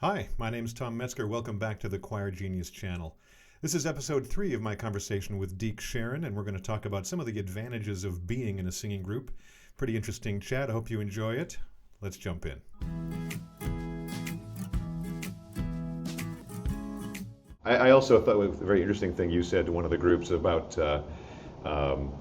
Hi, my name's Tom Metzger. Welcome back to the Choir Genius channel. This is episode 3 of my conversation with Deke Sharon, and we're going to talk about some of the advantages of being in a singing group. Pretty interesting chat. I hope you enjoy it. Let's jump in. I also thought it was a very interesting thing you said to one of the groups about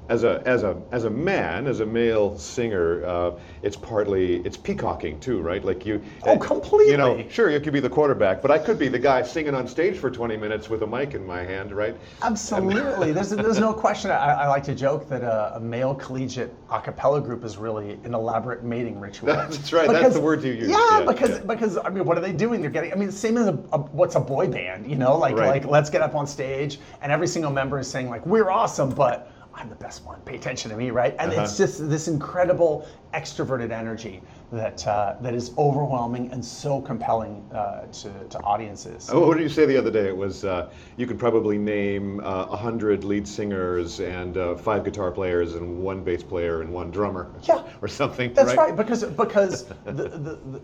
as a male singer, it's peacocking too, right? Like you. Oh, completely. You know, sure, you could be the quarterback, but I could be the guy singing on stage for 20 minutes with a mic in my hand, right? Absolutely. There's no question. I like to joke that a male collegiate a cappella group is really an elaborate mating ritual. That's right. That's the word you use. Yeah, because I mean, what are they doing? They're getting. I mean, same as what's a boy band? You know, like let's get up on stage, and every single member is saying like, we're awesome, but I'm the best one. Pay attention to me, right? And it's just this incredible extroverted energy that is overwhelming and so compelling to audiences. Oh, what did you say the other day? It was you could probably name 100 lead singers and 5 guitar players and 1 bass player and 1 drummer. Yeah, or something. That's right, because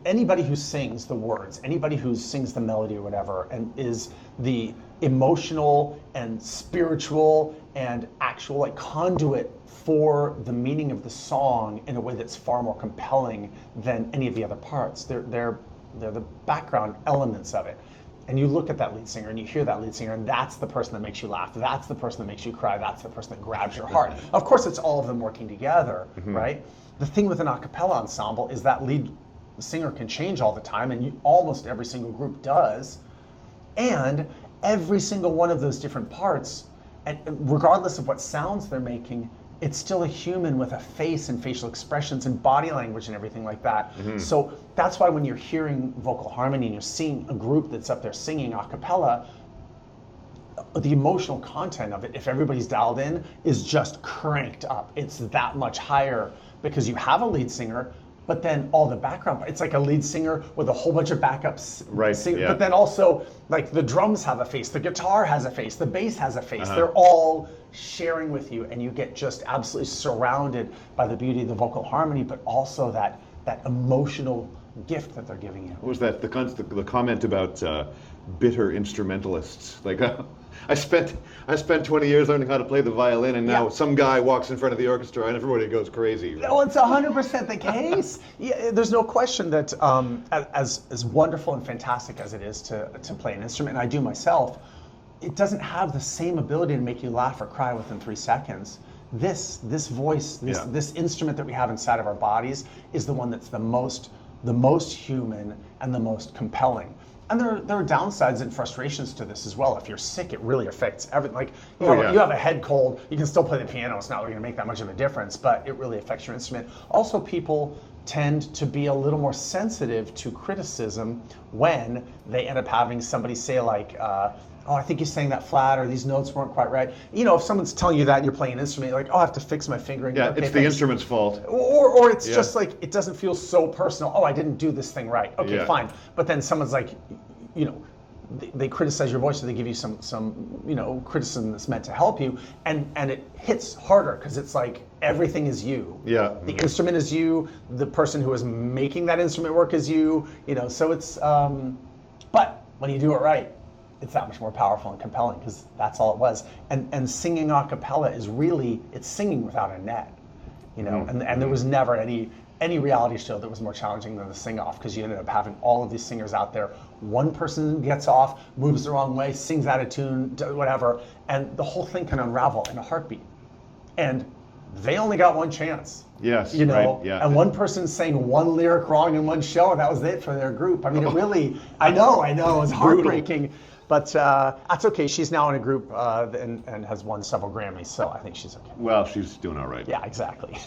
anybody who sings the words, anybody who sings the melody or whatever, and is the emotional and spiritual and actual like conduit for the meaning of the song in a way that's far more compelling than any of the other parts. They're the background elements of it. And you look at that lead singer and you hear that lead singer, and that's the person that makes you laugh. That's the person that makes you cry. That's the person that grabs your heart. Of course, it's all of them working together, right? The thing with an a cappella ensemble is that lead singer can change all the time, and almost every single group does. And every single one of those different parts, and regardless of what sounds they're making, it's still a human with a face and facial expressions and body language and everything like that. So that's why when you're hearing vocal harmony and you're seeing a group that's up there singing a cappella, the emotional content of it, if everybody's dialed in, is just cranked up. It's that much higher because you have a lead singer, but then all the background, it's like a lead singer with a whole bunch of backups. Right. Yeah. But then also, like the drums have a face, the guitar has a face, the bass has a face. They're all sharing with you, and you get just absolutely surrounded by the beauty of the vocal harmony, but also that emotional gift that they're giving you. What was that? The comment about bitter instrumentalists. Like I spent 20 years learning how to play the violin, and now some guy walks in front of the orchestra and everybody goes crazy. Right? Well, it's 100% the case. Yeah, there's no question that as wonderful and fantastic as it is to play an instrument, and I do myself, it doesn't have the same ability to make you laugh or cry within 3 seconds. This voice, this instrument that we have inside of our bodies is the one that's the most human and the most compelling. And there are downsides and frustrations to this as well. If you're sick, it really affects everything. Like you have a head cold, you can still play the piano. It's not really going to make that much of a difference, but it really affects your instrument. Also, people tend to be a little more sensitive to criticism when they end up having somebody say like, oh, I think you sang that flat, or these notes weren't quite right. You know, if someone's telling you that and you're playing an instrument, you're like, oh, I have to fix my fingering. Yeah, okay, it's the instrument's fault. Or it's just like, it doesn't feel so personal. Oh, I didn't do this thing right. Okay, fine. But then someone's like, you know, they criticize your voice, or they give you some criticism that's meant to help you, and it hits harder because it's like everything is you. Yeah. The instrument is you. The person who is making that instrument work is you. You know, so it's. But when you do it right, it's that much more powerful and compelling because that's all it was. And singing a cappella is really, it's singing without a net. You know, and there was never any reality show that was more challenging than the sing-off, because you ended up having all of these singers out there. One person gets off, moves the wrong way, sings out of tune, whatever, and the whole thing can unravel in a heartbeat. And they only got one chance. Yes, you know, right, yeah. And one person sang one lyric wrong in one show, and that was it for their group. I mean, it really, I know, it was heartbreaking. But that's okay. She's now in a group and has won several Grammys, so I think she's okay. Well, she's doing all right. Yeah, exactly.